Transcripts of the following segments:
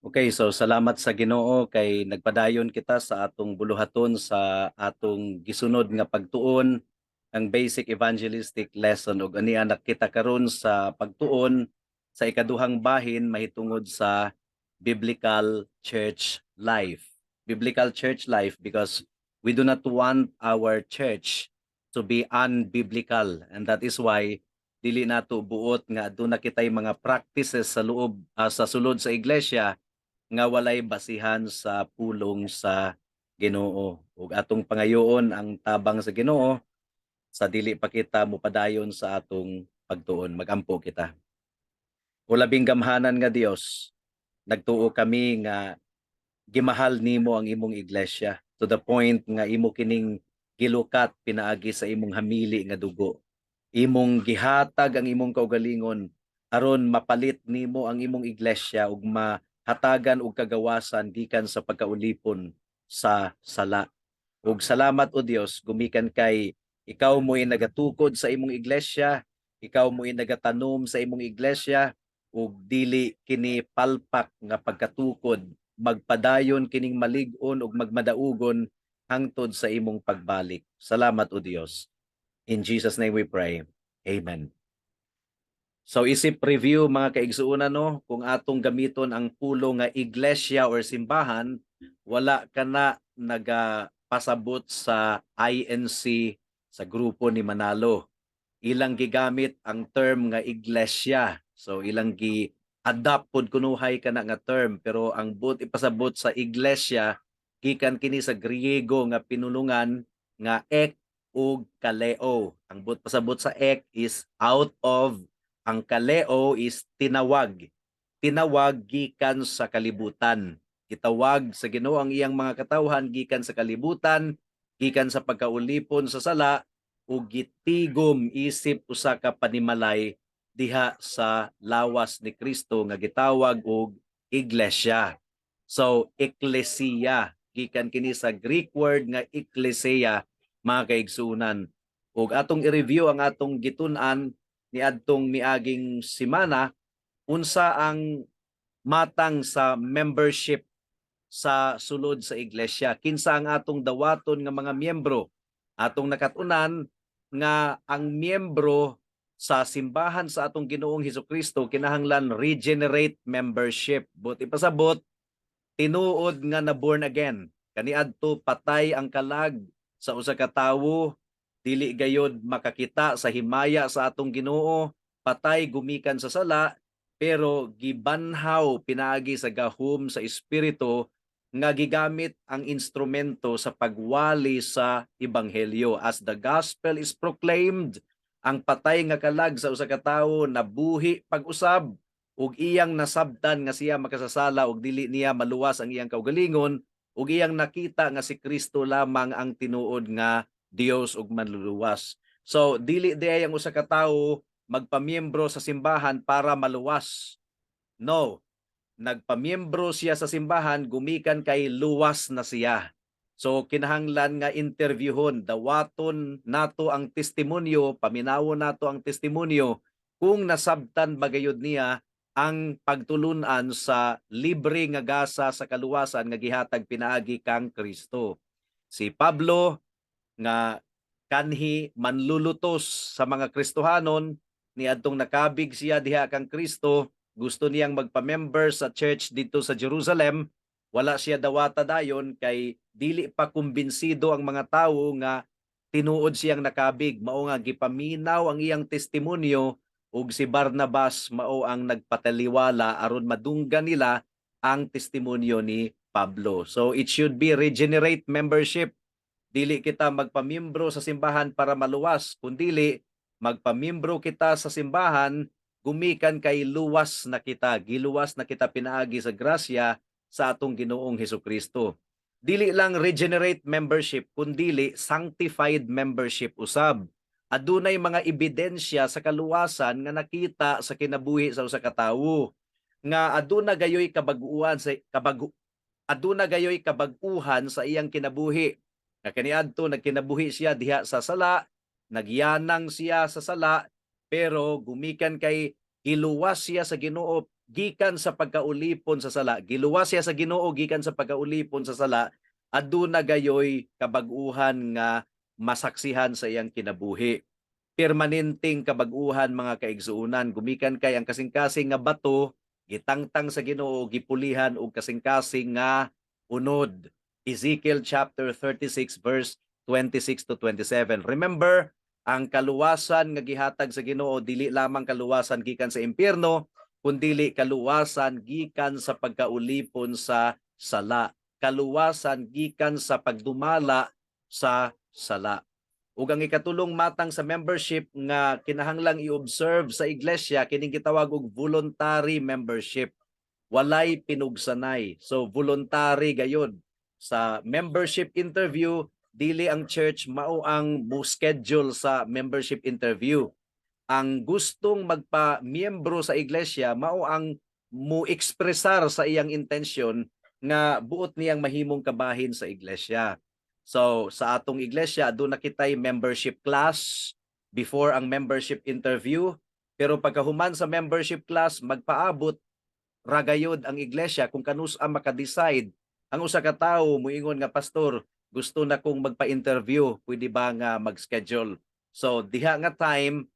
Okay, so salamat sa Ginoo kay nagpadayon kita sa atong buluhaton sa atong gisunod nga pagtuon ang basic evangelistic lesson ug ani anak kita karon sa pagtuon sa ikaduhang bahin mahitungod sa biblical church life. Biblical church life because we do not want our church to be unbiblical, and that is why dili nato buot nga aduna kitay mga practices sa loob sa sulod sa iglesia nga walay basihan sa pulong sa Ginoo. Ug atong pangayoon ang tabang sa Ginoo sa dili pa kita mopadayon sa atong pagtuon. Magampo kita. O labing gamhanan nga Dios, nagtuo kami nga gimahal nimo ang imong iglesia to the point nga imo kining gilukat pinaagi sa imong hamili nga dugo. Imong gihatag ang imong kaugalingon aron mapalit nimo ang imong iglesia ug mahatagan og kagawasan gikan sa pagkaulipon sa sala. Ug salamat o Dios gumikan kay ikaw mo'y nagatukod sa imong iglesia, ikaw mo'y nagatanom sa imong iglesia ug dili kini palpak nga pagkatukod magpadayon kining malig-on ug magmadaugon hangtod sa imong pagbalik. Salamat o Dios. In Jesus name we pray. Amen. So isip review mga kaigsuunan no, kung atong gamiton ang pulo nga iglesia or simbahan, wala ka na nagapasabot sa INC sa grupo ni Manalo. Ilang gigamit ang term nga iglesia. So ilang gi-adapt pod kunuhay ka na nga term, pero ang but ipasabot sa iglesia gikan kini sa Griego nga pinulungan nga ek ug kaleo. Ang but pasabot sa ek is out of, ang kaleo is tinawag. Tinawag gikan sa kalibutan. Gitawag sa Ginoo ang iyang mga katawhan gikan sa kalibutan, gikan sa pagkaulipon sa sala, ug gitigom isip usa ka panimalay diha sa lawas ni Kristo nga gitawag og iglesia. So, ecclesia, gikan kini sa Greek word nga ecclesia, mga kaigsunan. Ug atong i-review ang atong gitun-an ni adtong miaging semana, unsa ang matang sa membership sa sulod sa iglesia. Kinsa ang atong dawaton nga mga miyembro. Atong nakatunan nga ang miyembro sa simbahan sa atong Ginoong Hesukristo kinahanglan regenerate membership. Buti pasabot, tinuod nga na born again. Kaniadto patay ang kalag sa usa ka tawo, dili gayod makakita sa himaya sa atong Ginoo, patay gumikan sa sala, pero gibanhaw pinaagi sa gahom sa espiritu nga gigamit ang instrumento sa pagwali sa ebanghelyo. As the gospel is proclaimed, ang patay nga kalag sa usa ka tawo nabuhi pag-usab ug iyang nasabtan nga siya makasasala ug dili niya maluwas ang iyang kaugalingon ug iyang nakita nga si Kristo lamang ang tinuod nga Dios ug manluluwas. So dili diay ang usa ka tawo magpamiyembro sa simbahan para maluwas. No, nagpamiyembro siya sa simbahan gumikan kay luwas na siya. So kinahanglan nga interviewhon, dawaton nato ang testimonyo, paminawon nato ang testimonyo kung nasabtan ba gayud niya ang pagtulunan sa libre nga gasa sa kaluwasan nga gihatag pinaagi kang Kristo. Si Pablo nga kanhi manlulutos sa mga Kristohanon, niadtong nakabig siya diha kang Kristo, gusto niyang magpa-member sa church dito sa Jerusalem, wala siya dawata dayon kay dili pa kumbinsido ang mga tawo nga tinuod siyang nakabig, mao nga gipaminaw ang iyang testimonyo ug si Barnabas mao ang nagpataliwala aron madunggan nila ang testimonyo ni Pablo. So it should be regenerate membership. Dili kita magpamiyembro sa simbahan para maluwas, kundili magpamiyembro kita sa simbahan gumikan kay luwas na kita, giluwas na kita pinaagi sa grasya sa atong Ginoong Hesukristo. Dili lang regenerate membership, kundili sanctified membership usab. Adunay mga ebidensya sa kaluwasan nga nakita sa kinabuhi sa usa ka tawo, nga aduna gayoy aduna gayoy kabag-uhan sa iyang kinabuhi. Nga kaniadto nagkinabuhi siya diha sa sala, nagyanang siya sa sala, pero gumikan kay giluwas siya sa Ginoo gikan sa pagkaulipon sa sala, giluwas siya sa Ginoo gikan sa pagkaulipon sa sala, aduna gayoy kabag-uhan nga masaksihan sa iyang kinabuhi. Permanenteng kabag-uhan mga kaigsuunan, gumikan kay ang kasing-kasing nga bato gitangtang sa Ginoo, gipulihan og kasing-kasing nga unod. Ezekiel chapter 36 verse 26 to 27. Remember, ang kaluwasan nga gihatag sa Ginoo dili lamang kaluwasan gikan sa impyerno, kundili kaluwasan gikan sa pagkaulipon sa sala. Kaluwasan gikan sa pagdumala sa sala. Ug ang ikatulong matang sa membership nga kinahanglang i-observe sa iglesia kining gitawag og voluntary membership. Walay pinugsanay. So voluntary gayud. Sa membership interview, dili ang church mao ang mo-schedule sa membership interview. Ang gustong magpa-miyembro sa iglesia mao ang mo-ekspresar sa iyang intensyon nga buot niyang mahimong kabahin sa iglesia. So sa atong iglesia doon nakitay membership class before ang membership interview, pero pagkahuman sa membership class magpaabot ragayod ang iglesia kung kanus-a maka-decide ang usa ka tawo moingon nga pastor, gusto na kong magpa-interview, pwede ba nga mag-schedule? So diha nga time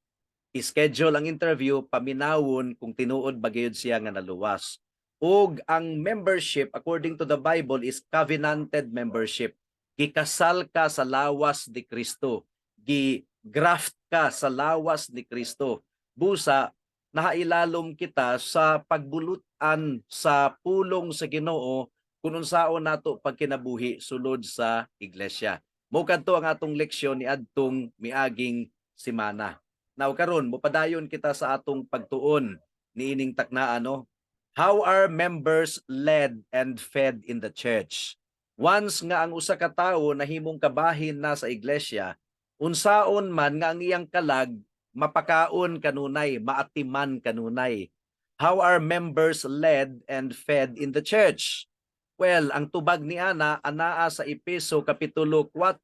i-schedule ang interview, paminawon kung tinuod ba gyud siya nga naluwas. Ug ang membership according to the Bible is covenanted membership. Gikasal ka sa lawas ni Kristo. Gi-graft ka sa lawas ni Kristo. Busa nahailalom kita sa pagbulutan sa pulong sa Ginoo kung unsaon nato pagkinabuhi sulod sa iglesia. Mao kadto ang atong leksyon ni adtong miaging semana. Now karon mopadayon kita sa atong pagtuon niining taknaan no. How are members led and fed in the church? Once nga ang usa ka tawo nahimong kabahin na sa iglesia, unsaon man nga ang iyang kalag mapakaon kanunay, maatiman kanunay. How are members led and fed in the church? Well, ang tubag ni ana anaa sa Efeso kapitulo 4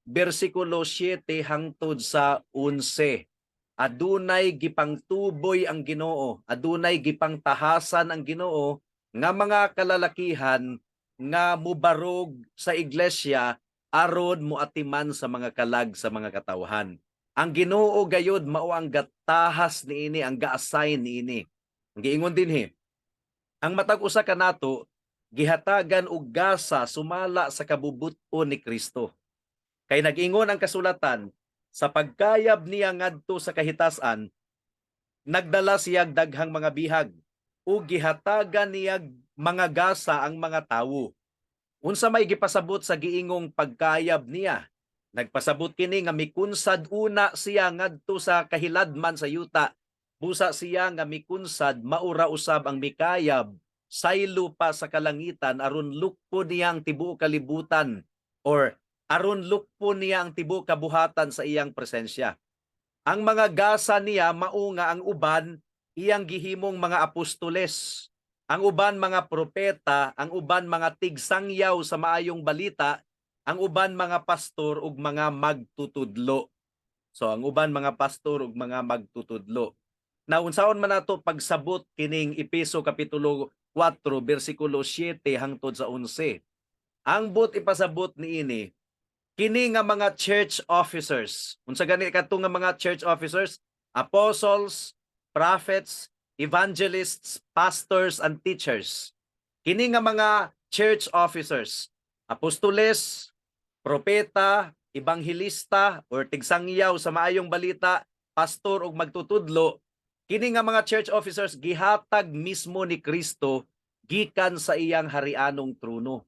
bersikulo 7 hangtod sa 11. Adunay gipangtuboy ang Ginoo, adunay gipangtahasan ang Ginoo nga mga kalalakihan nga mubarog sa iglesia aron muatiman sa mga kalag sa mga katawhan. Ang Ginoo gayud mao ang gatahas niini, ang ga-assign niini. Ang giingon dinhi, ang matag usa kanato gihatagan og gasa sumala sa kabubut-on ni Kristo. Kay nag-ingon ang kasulatan, sa pagkayab niya ngadto sa kahitasan, nagdala siya daghang mga bihag ug gihatagan niya mga gasa ang mga tawo. Unsa may gipasabot sa giingong pagkayab niya? Nagpasabot kini nga mikunsad una siya ngadto sa kahiladman sa yuta. Busa siya nga mikunsad maura usab ang mikayab saylo pa sa kalangitan aron lukpo niya ang tibuok kalibutan or aron lukpo niya ang tibuok kabuhatan sa iyang presensya. Ang mga gasa niya mao nga ang uban iyang gihimong mga apostoles, ang uban mga propeta, ang uban mga tigsangyaw sa maayong balita, ang uban mga pastor ug mga magtutudlo. So ang uban mga pastor ug mga magtutudlo. Na unsaon man nato pagsabot kining Efeso kapitulo 4 bersikulo 7 hangtod sa 11. Ang but ipasabot niini kini nga mga church officers. Unsa gani kadto nga mga church officers? Apostles, prophets, evangelists, pastors and teachers. Kini nga mga church officers, apostoles, propeta, ebanghelista or tigsangyaw sa maayong balita, pastor ug magtutudlo, kini nga mga church officers gihatag mismo ni Kristo gikan sa iyang harianong trono.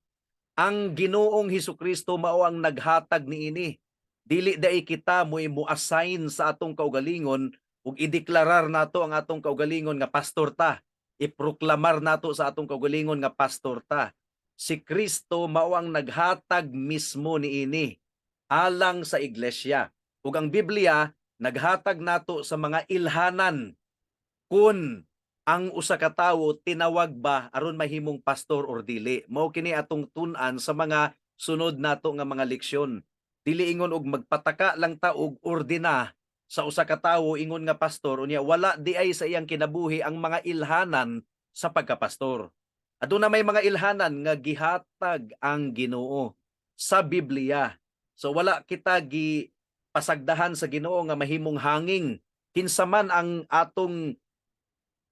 Ang Ginoong Hesukristo mao ang naghatag niini. Dili dai kita mo-assign sa atong kaugalingon ug ideklarar nato ang atong kaugalingon nga pastor ta. Iproklamar nato sa atong kaugalingon nga pastor ta. Si Kristo mao ang naghatag mismo niini alang sa iglesia. Ug ang Biblia naghatag nato sa mga ilhanan kun ang usa ka tawo tinawag ba aron mahimong pastor or dili. Mao kini atong tun-an sa mga sunod nato nga mga leksyon. Dili ingon og magpataka lang ta og ordina sa usa ka tawo ingon nga pastor unya wala di ay sa iyang kinabuhi ang mga ilhanan sa pagkapastor. Aduna may mga ilhanan nga gihatag ang Ginoo sa Biblia. So wala kita gi pasagdahan sa Ginoo nga mahimong hanging kinsa man ang atong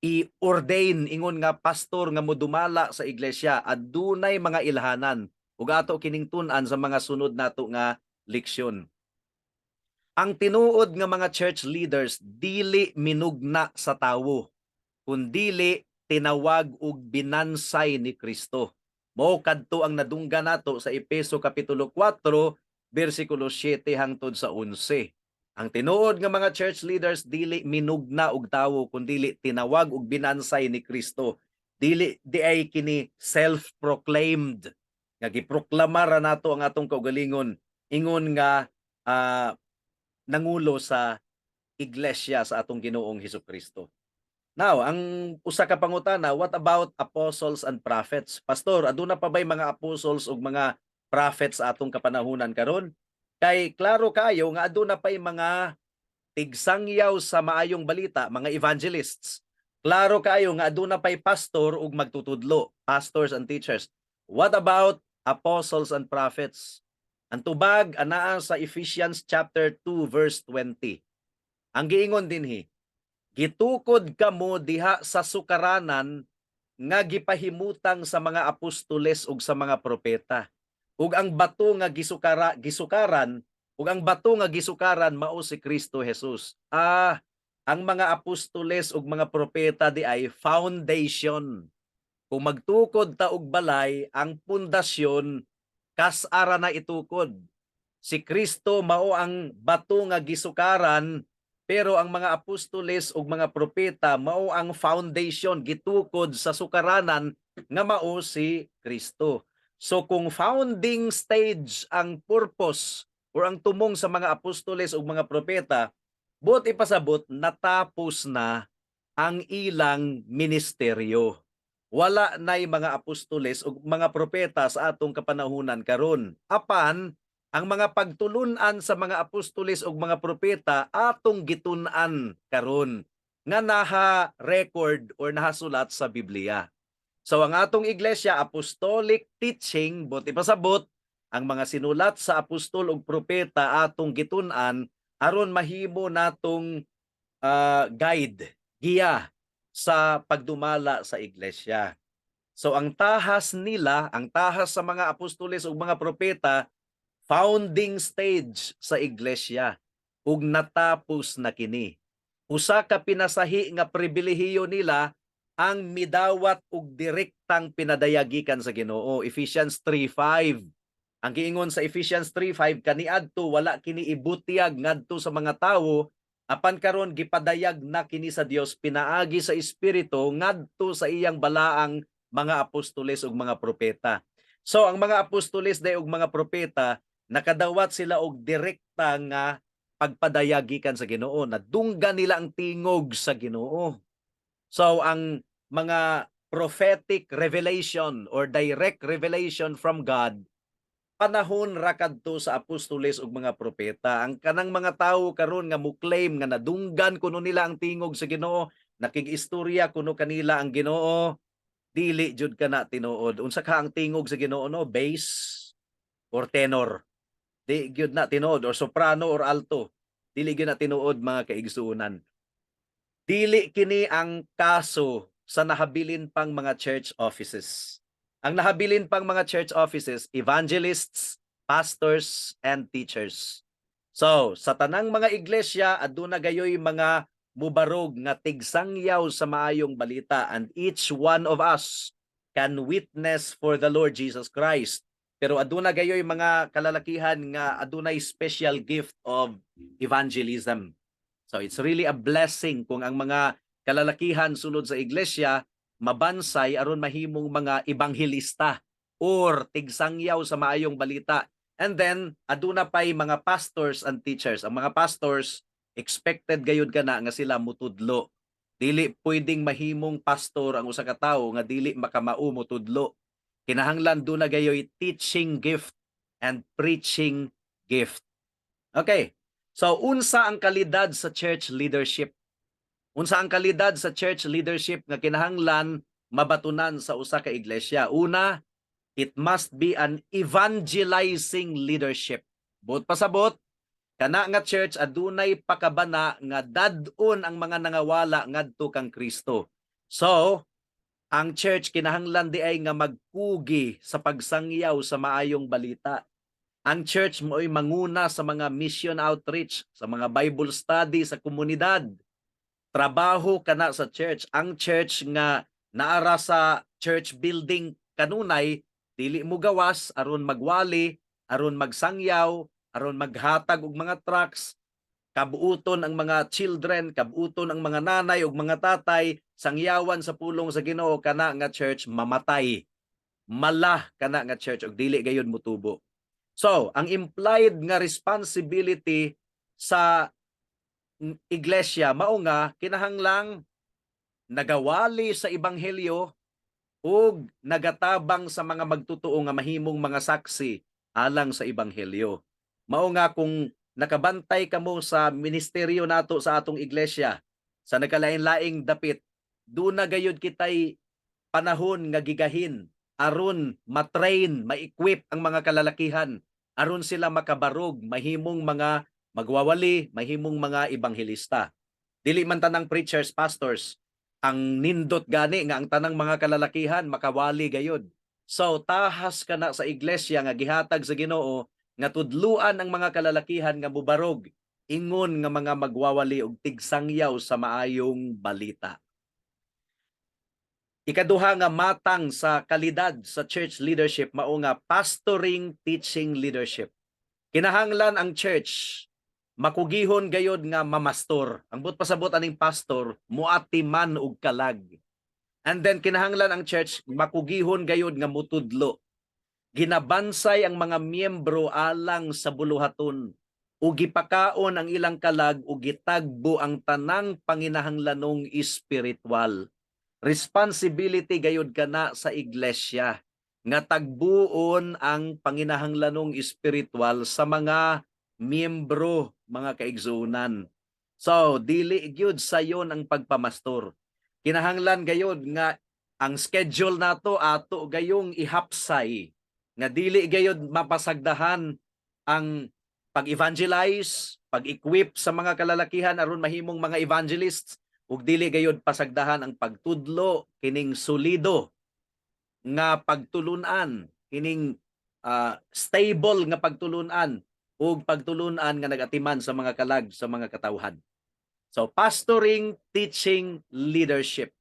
i-ordain ingon nga pastor nga modumala sa iglesia. Adunay mga ilhanan ug ato kining tun-an sa mga sunod nato nga leksyon. Ang tinuod nga mga church leaders dili minugna sa tawo, kundili tinawag ug binansay ni Kristo. Mao kadto ang nadungga nato sa Efeso kapitulo 4 bersikulo 7 hangtod sa 11. Ang tinuod nga mga church leaders dili minugna og tawo kundili tinawag ug binansay ni Kristo. Dili di ay kini self-proclaimed nga giproklamara nato ang atong kaugalingon ingon nga nangulo sa iglesia sa atong Ginoong Hesukristo. Now, ang usa ka pangutana, what about apostles and prophets? Pastor, aduna pa ba'y mga apostles ug mga prophets sa atong kapanahunan karon? Kay klaro kayo nga aduna pa'y mga tigsangyaw sa maayong balita, mga evangelists. Klaro kayo nga aduna pa'y pastor ug magtutudlo, pastors and teachers. What about apostles and prophets? Ang tubag anaa sa Ephesians chapter 2 verse 20. Ang giingon dinhi, gitukod kamo diha sa sukaranan nga gipahimutang sa mga apostoles ug sa mga propeta. Ug ang bato nga gisukaran ug ang bato nga gisukaran mao si Kristo Jesus. Ang mga apostoles ug mga propeta di ay foundation. Kung magtukod ta og balay, ang pundasyon kas-ara na itukod. Si Kristo mao ang bato nga gisukaran, pero ang mga apostoles ug mga propeta mao ang foundation gitukod sa sukaranan nga mao si Kristo. So kung founding stage ang purpose or ang tumong sa mga apostoles ug mga propeta, buot ipasabot natapos na ang ilang ministeryo. Wala nay mga apostoles ug mga propeta sa atong kapanahunan karon. Apan ang mga pagtulun-an sa mga apostoles ug mga propeta atong gitun-an karon nga naha-record or nahasulat sa Biblia. So ang atong iglesia apostolic teaching buti pasabot ang mga sinulat sa apostol ug propeta atong gitun-an aron mahimo natong guide, giya sa pagdumala sa iglesia. So ang tahas nila, ang tahas sa mga apostoles ug mga propeta founding stage sa iglesia ug natapos na kini. Usa ka pinasahi nga pribilehiyo nila ang midawat og direktang pinadayagikan sa Ginoo. Ephesians 3:5. Ang giingon sa Ephesians 3:5 kaniadto wala kini ibutyag ngadto sa mga tawo apan karon gipadayag na kini sa Dios pinaagi sa espiritu ngadto sa iyang balaang mga apostoles ug mga propeta. So ang mga apostoles day ug mga propeta nakadawat sila og direkta nga pagpadayagikan sa Ginoo, nadunggan nila ang tingog sa Ginoo. So ang mga prophetic revelation or direct revelation from God panahon ra kadto sa apostoles ug mga propeta. Ang kanang mga tawo karon nga mo-claim nga nadunggan kuno nila ang tingog sa Ginoo, nakig-istorya kuno kanila ang Ginoo, dili jud kana tinuod. Unsa ka ang tingog sa Ginoo no? Bass or tenor? Di gyud na tinuod or soprano or alto. Dili gyud na tinuod mga kaigsuonan. Dili kini ang kaso sa nahabilin pang mga church offices. Ang nahabilin pang mga church offices, evangelists, pastors, and teachers. So, sa tanang mga iglesia, aduna gayoy mga mubarog nga tigsangyaw sa maayong balita and each one of us can witness for the Lord Jesus Christ. Pero aduna gayoy mga kalalakihan nga adunay special gift of evangelism. So it's really a blessing kung ang mga kalalakihan sulod sa iglesia mabansay aron mahimong mga ebanghelista or tigsangyaw sa maayong balita. And then aduna pay mga pastors and teachers. Ang mga pastors expected gayud kana nga sila mutudlo. Dili pwedeng mahimong pastor ang usa ka tawo nga dili makamao mutudlo. Kinahanglan do na gayoy teaching gift and preaching gift. Okay. So unsa ang kalidad sa church leadership? Unsa ang kalidad sa church leadership nga kinahanglan mabatunan sa usa ka iglesia? Una, it must be an evangelizing leadership. Bot pasabot, kana nga church adunay pakabana nga dad-on ang mga nangawala ngadto kang Kristo. So, ang church kinahanglan di ay nga magkugi sa pagsangyaw sa maayong balita. Ang church mo'y manguna sa mga mission outreach, sa mga Bible study sa komunidad. Trabaho kana sa church. Ang church nga naara sa church building kanunay, dili mo gawas aron magwali, aron magsangyaw, aron maghatag og mga trucks, kabuuton ang mga children, kabuuton ang mga nanay ug mga tatay, sangyawan sa pulong sa Ginoo kana nga church mamatay. Malah kana nga church ug dili gayud motubo. So, ang implied nga responsibility sa iglesia mao nga kinahanglang nagawali sa ebanghelyo ug nagatabang sa mga magtotoo nga mahimong mga saksi alang sa ebanghelyo. Mao nga kung nakabantay kamo sa ministeryo nato sa atong iglesia sa nagkalain-laing dapit, doon na gayud kitay panahon nga gigahin aron matrain, ma-equip ang mga kalalakihan aron sila makabarog, mahimong mga magwawali, mahimong mga ebanghelista. Dili man tanang preachers, pastors ang nindot gani nga ang tanang mga kalalakihan makawali gayud. So tahas kana sa iglesia nga gihatag sa Ginoo nga tudluan ang mga kalalakihan nga mubarog ingon nga mga magwawali og tigsangyaw sa maayong balita. Ikaduha nga matang sa kalidad sa church leadership mao nga pastoring teaching leadership. Kinahanglan ang church makugihon gayod nga mamastor. Ang but pasabot aning pastor muatiman og kalag. And then kinahanglan ang church makugihon gayod nga mutudlo. Ginabansay ang mga miyembro alang sa buluhaton ug gipakaon ang ilang kalag ug gitagbo ang tanang panginahanglanong espiritual. Responsibility gayud kana sa iglesia nga tagbuon ang panginahanglanong espiritual sa mga miyembro, mga kaigsuonan. So, dili gyud sayon ang pagpamastor. Kinahanglan gayud nga ang schedule nato ato gayong ihapsay nga dili gayud mapasagdahan ang pag-evangelize, pag-equip sa mga kalalakihan aron mahimong mga evangelists ug dili gayud pasagdahan ang pagtudlo kining solido nga pagtulunan, kining stable nga pagtulunan ug pagtulunan nga nagatiman sa mga kalag sa mga katawhan. So pastoring, teaching, leadership.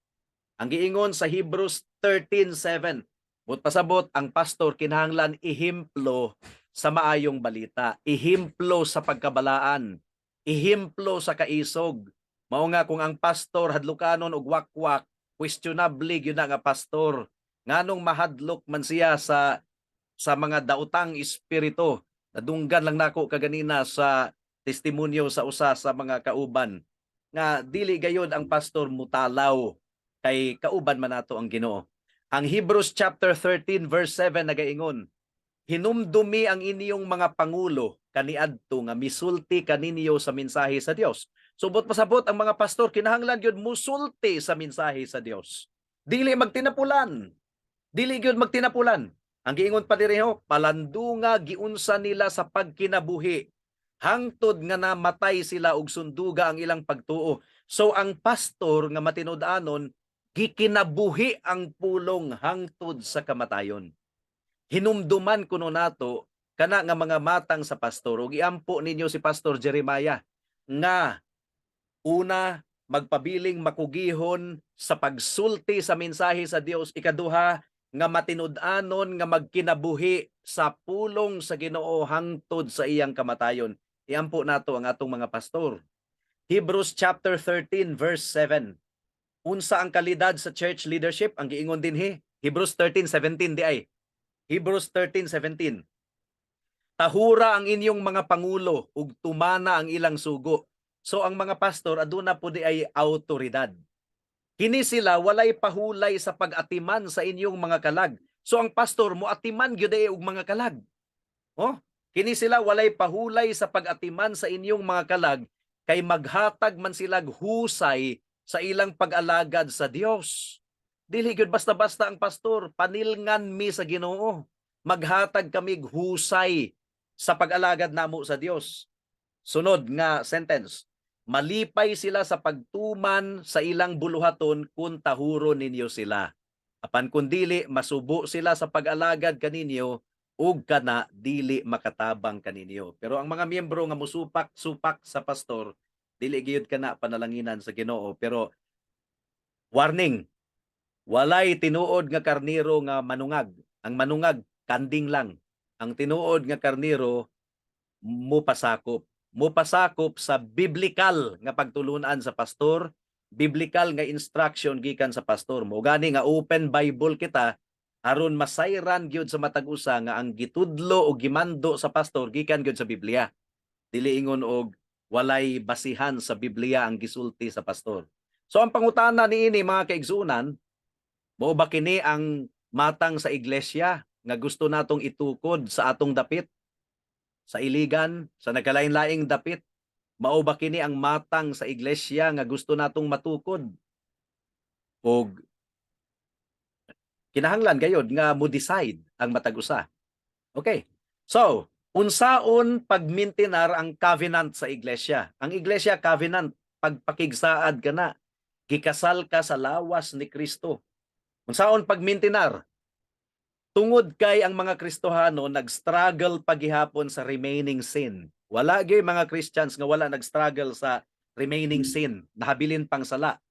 Ang giingon sa Hebrews 13:7, but pasabot ang pastor kinahanglan ihimplo sa maayong balita, ihimplo sa pagkabalaan, ihimplo sa kaisog. Mao nga kung ang pastor hadlukanon og wakwak, questionable gyud nga pastor. Nganong mahadlok man siya sa mga daotang espiritu. Nadunggan lang nako kaganina sa testimonyo sa usa sa mga kauban nga dili gayud ang pastor mutalaw kay kauban man nato ang Ginoo. Ang Hebrews chapter 13 verse 7 nagaingon, hinumdumi ang inyong mga pangulo kaniadto nga misulti kaninyo sa mensahe sa Dios. Subot pasabot ang mga pastor kinahanglan gyud musulti sa mensahe sa Dios. Dili magtinapulan. Dili gyud magtinapulan. Ang giingon pa direho, palandunga giunsa nila sa pagkinabuhi. Hangtod nga namatay sila og sunduga ang ilang pagtuo. So ang pastor nga matinud-anon gikinabuhi ang pulong hangtod sa kamatayon. Hinumduman kuno nato kana nga mga matang sa pastor ug iampo ninyo si Pastor Jeremiah nga una, magpabiling makugihon sa pagsulti sa mensahe sa Dios. Ikaduha, nga matinud-anon nga magkinabuhi sa pulong sa Ginoo hangtod sa iyang kamatayon. Iampo nato ang atong mga pastor. Hebrews chapter 13 verse 7. Unsa ang kalidad sa church leadership? Ang giingon dinhi, Hebrews 13:17 di ay. Hebrews 13:17. Tahura ang inyong mga pangulo ug tumana ang ilang sugo. So ang mga pastor aduna po di ay autoridad. Kini sila walay pahulay sa pag-atiman sa inyong mga kalag. So ang pastor mo atiman gyud og mga kalag. Oh, Kini sila walay pahulay sa pag-atiman sa inyong mga kalag, kay maghatag man silag husay sa ilang pag-alagad sa Dios. Dili gyud basta-basta ang pastor, panilngan mi sa Ginoo. Maghatag kami husay sa pag-alagad namo sa Dios. Sunod nga sentence, malipay sila sa pagtuman sa ilang buluhaton kung tahuro ninyo sila. Apan kung dili, masubo sila sa pag-alagad kaninyo, ug kana dili makatabang kaninyo. Pero ang mga miyembro nga musupak-supak sa pastor, dili gyud kana panalanginan sa Ginoo. Pero warning, walay tinuod nga karniro nga manungag. Ang manungag kanding lang. Ang tinuod nga karniro mupasakop. Mupasakop sa biblical nga pagtulunan sa pastor, biblical nga instruction gikan sa pastor. Mo gani nga open Bible kita aron masayran gyud sa matag usa nga ang gitudlo o gimando sa pastor gikan gyud sa Biblia. Dili ingon og walay basihan sa Biblia ang gisulti sa pastor. So ang pangutana niini mga kaigsunan, mao ba kini ang matang sa iglesia nga gusto natong itukod sa atong dapit? Sa iligan, sa nagkalain-laing dapit, mao ba kini ang matang sa iglesia nga gusto natong matukod? O kinahanglan gayud nga mo decide ang matag usa. Okay. So, unsaon pagmintinar ang covenant sa iglesia? Ang iglesia covenant, pagpakigsaad ka na, gikasal ka sa lawas ni Kristo. Unsaon pagmintinar? Tungod kay ang mga Kristohano nag-struggle paghihapon sa remaining sin. Wala gyud mga Christians nga wala nag-struggle sa remaining sin, nahabilin pang sala.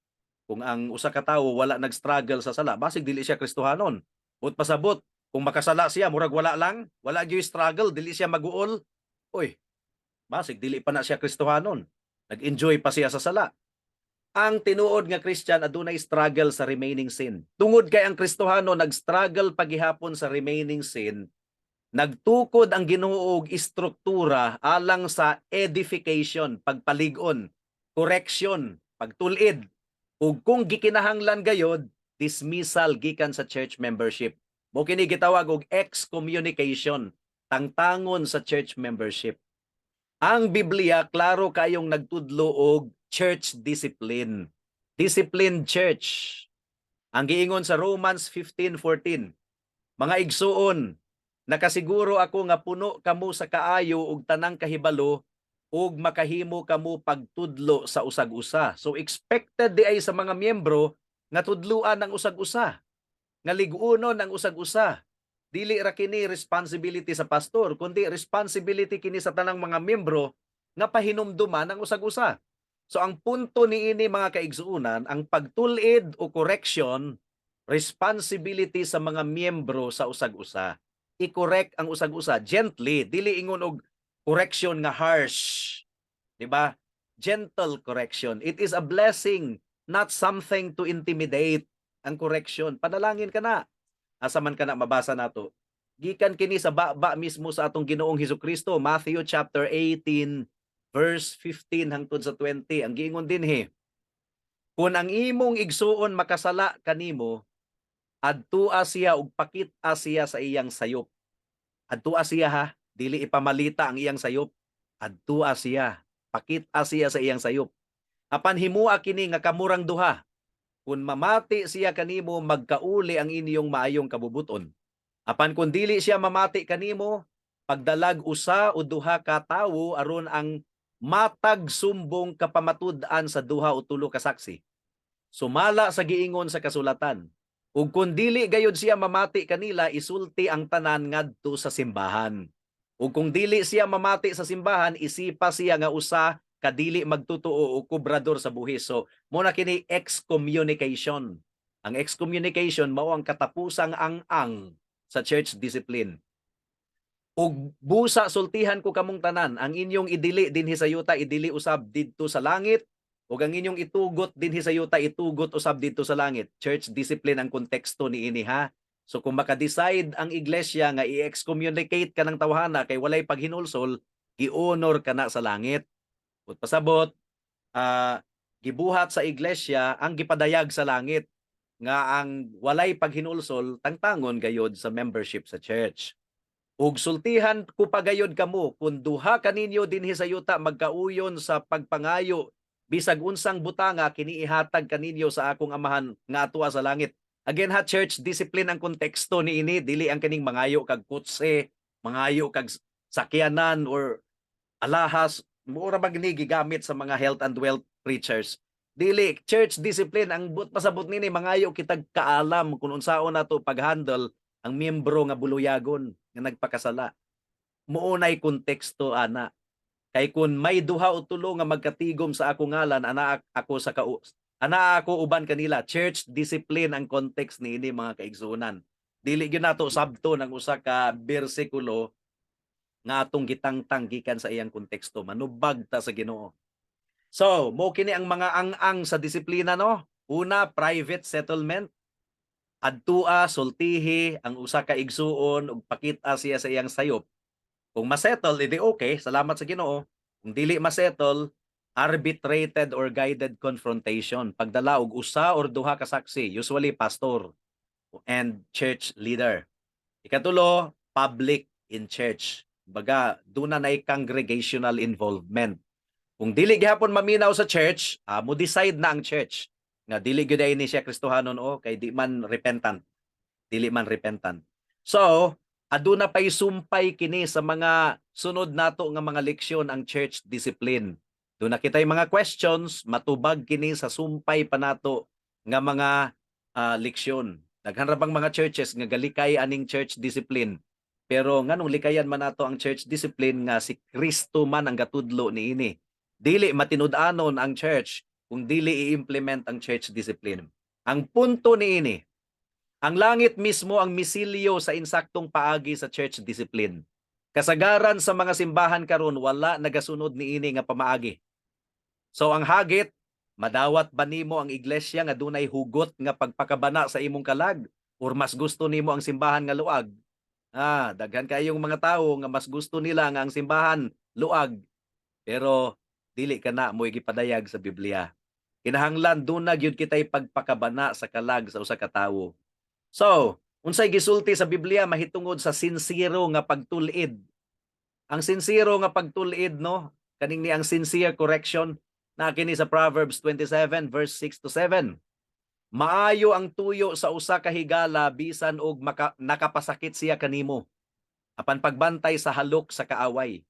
Kung ang usa ka tawo wala nag-struggle sa sala, basig dili siya Kristohanon. Ut pasabot, kung makasala siya murag wala lang, wala gyud struggle, dili siya maguol. Oy, basig dili pa na siya Kristohanon. Nag-enjoy pa siya sa sala. Ang tinuod nga Christian adunay struggle sa remaining sin. Tungod kay ang Kristohano nag-struggle paghihapon sa remaining sin, nagtukod ang Ginoo og istruktura alang sa edification, pagpalig-on, correction, pagtul-id, ug kung gikinahanglan gayod, dismissal gikan sa church membership. Mo kini gitawag og excommunication, tangtangon sa church membership. Ang Biblia klaro kayong nagtudlo og church discipline. Disciplined church. Ang giingon sa Romans 15:14, mga igsuon, nakasiguro ako nga puno kamo sa kaayo ug tanang kahibalo ug makahimo kamo pagtudlo sa usag-usa. So expected di ay sa mga miyembro nga tudluan ang usag-usa, nga lig-unon ang usag-usa. Dili ra kini responsibility sa pastor, kundi responsibility kini sa tanang mga miyembro nga pahinumduman ang usag-usa. So ang punto niini mga kaigsuunan, ang pagtul-id o correction, responsibility sa mga miyembro sa usag-usa. I-correct ang usag-usa gently, dili ingon og correction nga harsh. Di ba? Gentle correction. It is a blessing, not something to intimidate. Ang correction, panalangin ka na. Asa man ka na mabasa nato. Gikan kini sa baba mismo sa atong Ginoong Hesukristo, Matthew chapter 18 verse 15 hangtod sa 20. Ang giingon dinhi, kung ang imong igsuon makasala kanimo, adtua siya ug pakit-a siya sa iyang sayop. Adtua siya ha, dili ipamalita ang iyang sayop. Adtua siya, pakit-a siya sa iyang sayop. Apan himua kini nga kamurang duha. Kung mamati siya kanimo, magkauli ang inyong maayong kabubuton. Apan kung dili siya mamati kanimo, pagdalag usa o duha ka tawo aron ang matag sumbong kapamatud-an sa duha o tulo ka saksi. Sumala sa giingon sa kasulatan. Ug kung dili gayud siya mamati kanila, isulti ang tanan ngadto sa simbahan. Ug kung dili siya mamati sa simbahan, isipa siya nga usa kadili magtutuo o kubrador sa buhis. So, muna kini excommunication. Ang excommunication mao ang katapusang ang sa church discipline. Ug busa sultihan ko kamong tanan, ang inyong idili dinhi sa yuta idili usab didto sa langit, ug ang inyong itugot dinhi sa yuta itugot usab didto sa langit. Church discipline ang konteksto niini ha. So kung maka-decide ang iglesia nga i-excommunicate ka ng tawhana kay walay paghinulsol, gi-honor ka na sa langit. Ug pasabot, gibuhat sa iglesia ang gipadayag sa langit nga ang walay paghinulsol tangtangon gayod sa membership sa church. Ug sultihan ko pagayod kamo kung duha kaninyo dinhi sa yuta magkauyon sa pagpangayo bisag unsang butanga kini ihatag kaninyo sa akong amahan nga atua sa langit. Again ha, church discipline ang konteksto ni ini, dili ang kining mangayo kag kutse, mangayo kag sakyanan or alahas, mura magni gigamit sa mga health and wealth preachers. Dili church discipline ang pasabot nini mangayo kitag kaalam kung unsaon nato paghandle ang miyembro nga buluyagon nga nagpakasala. Muunay konteksto ana. Kay kun may duha o tulo nga magkatigom sa ako ngalan, ana ako uban kanila. Church discipline ang context niini mga kaigsunan. Dili gyud nato sabton ang usa ka bersikulo nga atong gitangtang gikan sa iyang konteksto. Manubag ta sa Ginoo. So, mo kini ang mga ang-ang sa disiplina no. Una, private settlement. Adtua sultihi ang usa ka igsuon ug pakita siya sa iyang sayop. Kung masettle, edi okay, salamat sa Ginoo. Kung dili masettle, arbitrated or guided confrontation. Pagdala og usa or duha ka saksi, usually pastor and church leader. Ikatulo, public in church. Baga, duna nay congregational involvement. Kung dili gihapon maminaw sa church, mo decide na ang church nga dili gyud ni siya Kristohanon o kay di man repentant. Dili man repentant. So, aduna pay sumpay kini sa mga sunod nato nga mga leksyon ang church discipline. Doon na kitay mga questions, matubag kini sa sumpay pa nato nga mga leksyon. Daghan ra bang mga churches nga galikay aning church discipline. Pero nganong likayan man nato ang church discipline nga si Kristo man ang gatudlo niini. Dili matinud-anon ang church kung dili i-implement ang church discipline. Ang punto niini, ang langit mismo ang misilyo sa insaktong paagi sa church discipline. Kasagaran sa mga simbahan karon wala nagasunod niini nga pamaagi. So ang hagit, madawat ba nimo ang iglesia nga dunay hugot nga pagpakabana sa imong kalag or mas gusto nimo ang simbahan nga luag? Daghan kayong mga tawo nga mas gusto nila nga ang simbahan luag. Pero dili kana mo gipadayag sa Biblia. Kinahanglan dunag gyud kitay pagpakabana sa kalag sa usa ka tawo. So, unsay gisulti sa Biblia mahitungod sa sincero nga pagtul-id. Ang sincero nga pagtul-id no, kaning ni ang sincere correction na kini sa Proverbs 27 verse 6 to 7. Maayo ang tuyo sa usa ka higala bisan og nakapasakit siya kanimo. Apan pagbantay sa halok sa kaaway.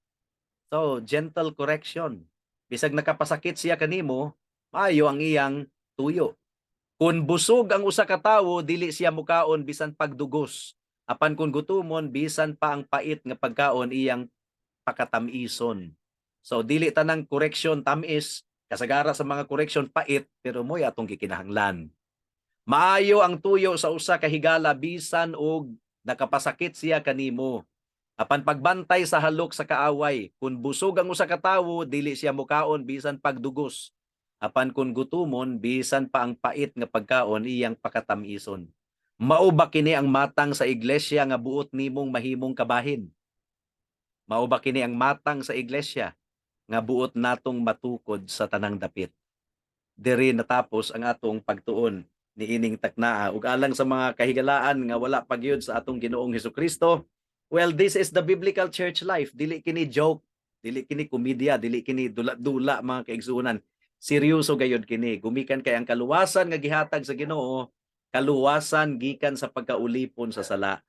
So, gentle correction. Bisag nakapasakit siya kanimo, maayo ang iyang tuyo. Kung busog ang usa ka tawo, dili siya mukaon bisan pagdugos. Apan kung gutumon, bisan pa ang pait nga pagkaon iyang pakatamison. So dili tanang correction tamis, kasagara sa mga correction pait, pero mo'y atong gikinahanglan. Maayo ang tuyo sa usa ka higala bisan og nakapasakit siya kanimo. Apan pagbantay sa halok sa kaaway, kung busog ang usa ka tawo, dili siya mukaon bisan pagdugos. Apan kung gutumon, bisan pa ang pait nga pagkaon iyang pakatamison. Mao ba kini ang matang sa iglesia nga buot nimong mahimong kabahin? Mao ba kini ang matang sa iglesia nga buot natong matukod sa tanang dapit? Diri natapos ang atong pagtuon ni ining taknaa ug alang sa mga kahigalaan nga wala pagyud sa atong Ginoong Hesukristo. Well, this is the biblical church life. Dili kini joke, dili kini komedya, dili kini dula-dula mga kaigsunan. Seryoso gayud kini. Gumikan kay ang kaluwasan nga gihatag sa Ginoo, kaluwasan gikan sa pagkaulipon sa sala.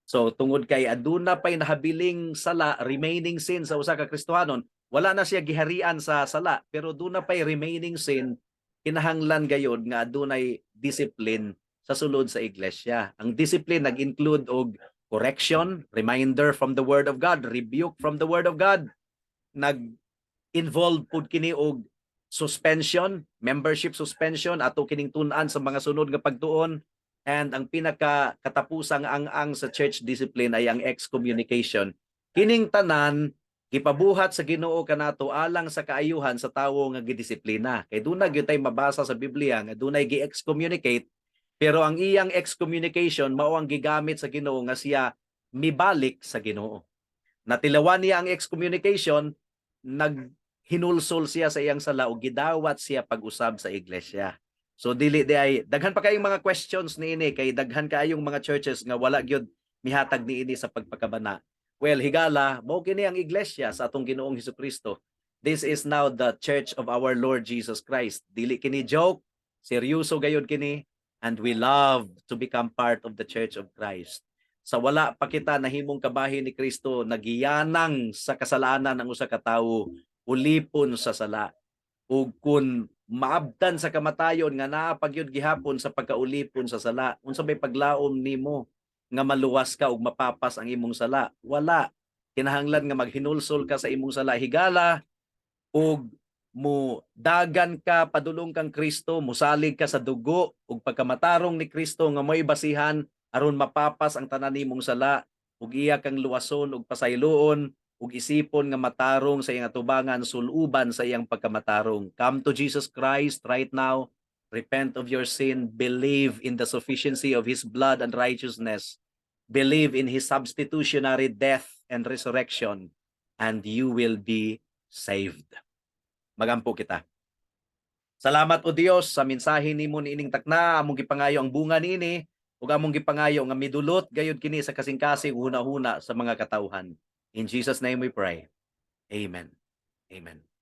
So tungod kay aduna pay nahabiling sala, remaining sin sa usa ka Kristohanon, wala na siya giharian sa sala, pero aduna pay remaining sin, kinahanglan gayud nga adunay discipline sa sulod sa iglesia. Ang discipline nag-include og correction, reminder from the Word of God, rebuke from the Word of God, nag-involve pud kini og suspension, membership suspension ato kining tun-an sa mga sunod nga pagtuon. And ang pinaka katapusang ang sa church discipline ay ang excommunication. Kining tanan gipabuhat sa Ginoo kanato alang sa kaayuhan sa tawo nga gidisiplina. Kay dunay gyud tay mabasa sa Biblia nga dunay gi-excommunicate, pero ang iyang excommunication mao ang gigamit sa Ginoo nga siya mibalik sa Ginoo. Natilawan niya ang excommunication, naghinulsol siya sa iyang sala ug gidawat siya pag-usab sa iglesia. So dili di ay daghan pa kayong mga questions niini kay daghan kaayong mga churches nga wala gyud mihatag niini sa pagpakabana. Well, higala, mao kini ang iglesia sa atong Ginoong Hesukristo. This is now the church of our Lord Jesus Christ. Dili kini joke, seryoso gayud kini, and we love to become part of the church of Christ. Sa wala pa kita nahimong kabahin ni Kristo, nagiyanang sa kasalanan ang usa ka tawo, ulipon sa sala. Ug kun maabtan sa kamatayon nga naa pagyud gihapon sa pagkaulipon sa sala, unsa may paglaom nimo nga maluwas ka ug mapapas ang imong sala? Wala. Kinahanglan nga maghinulsol ka sa imong sala, higala ug mo dagan ka padulong kang Kristo, musalig ka sa dugo ug pagkamatarong ni Kristo nga mo'y basihan aron mapapas ang tanan nimong sala ug iya kang luwason ug pasayloon ug isipon nga matarong sa iyang atubangan suluban sa iyang pagkamatarong. Come to Jesus Christ right now. Repent of your sin, believe in the sufficiency of his blood and righteousness. Believe in his substitutionary death and resurrection, and you will be saved. Magampo kita. Salamat o Dios sa mensahe nimo niining takna, among gipangayo ang bunga niini ug among gipangayo nga midulot gayud kini sa kasing-kasing hunahuna sa mga katawhan. In Jesus name we pray. Amen. Amen.